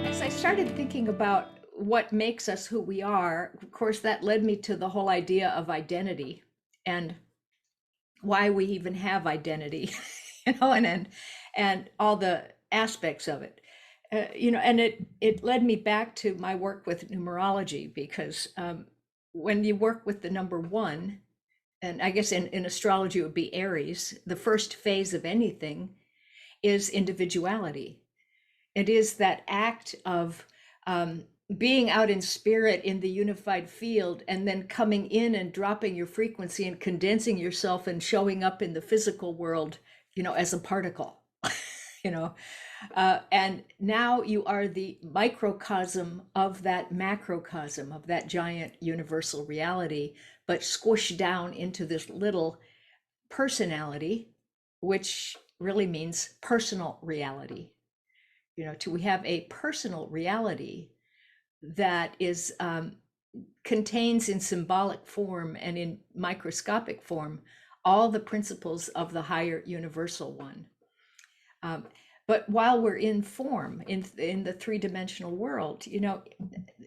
As I started thinking about what makes us who we are, of course, that led me to the whole idea of identity and why we even have identity, and all the aspects of it. And it led me back to my work with numerology because when you work with the number one, and I guess in astrology it would be Aries, the first phase of anything is individuality. It is that act of being out in spirit in the unified field and then coming in and dropping your frequency and condensing yourself and showing up in the physical world, as a particle, you know. And now you are the microcosm of that macrocosm of that giant universal reality, but squished down into this little personality, which really means personal reality. We have a personal reality that is contains in symbolic form and in microscopic form all the principles of the higher universal one. But while we're in form in the three-dimensional world,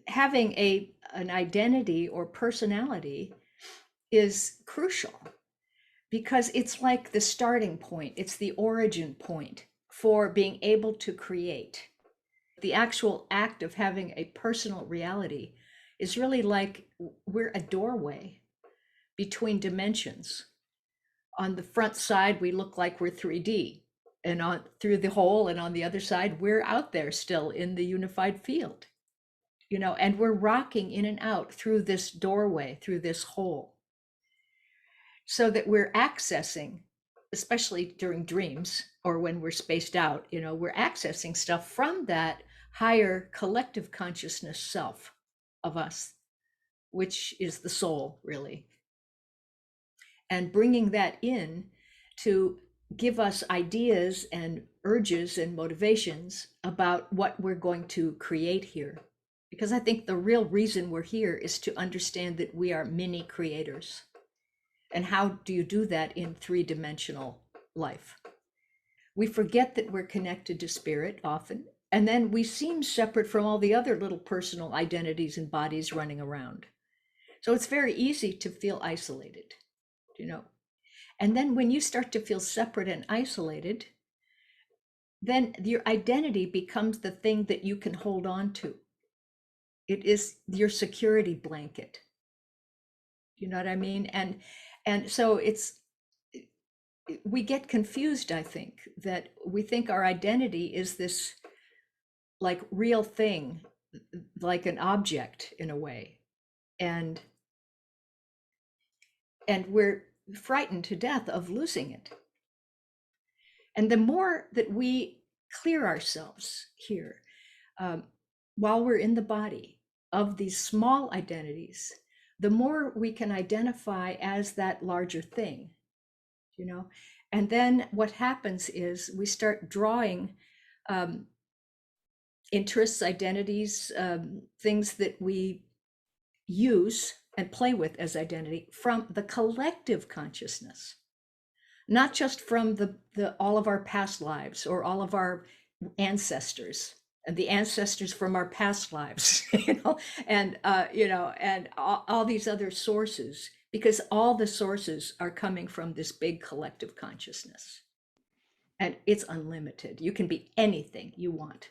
having an identity or personality is crucial because it's like the starting point, it's the origin point for being able to create. The actual act of having a personal reality is really like we're a doorway between dimensions. On the front side, we look like we're 3D, and on through the hole, and on the other side, we're out there still in the unified field, and we're rocking in and out through this doorway, through this hole, so that we're accessing, especially during dreams or when we're spaced out, we're accessing stuff from that higher collective consciousness self of us, which is the soul, really. And bringing that in to give us ideas and urges and motivations about what we're going to create here. Because I think the real reason we're here is to understand that we are mini creators. And how do you do that in three-dimensional life? We forget that we're connected to spirit often, and then we seem separate from all the other little personal identities and bodies running around. So it's very easy to feel isolated, And then when you start to feel separate and isolated, then your identity becomes the thing that you can hold on to. It is your security blanket. You know what I mean? And so we get confused, I think, that we think our identity is this like real thing, like an object in a way. And we're frightened to death of losing it. And the more that we clear ourselves here, while we're in the body of these small identities, the more we can identify as that larger thing, And then what happens is we start drawing interests, identities, things that we use and play with as identity from the collective consciousness, not just from the all of our past lives or all of our ancestors and the ancestors from our past lives, and and all these other sources, because all the sources are coming from this big collective consciousness, and it's unlimited. You can be anything you want.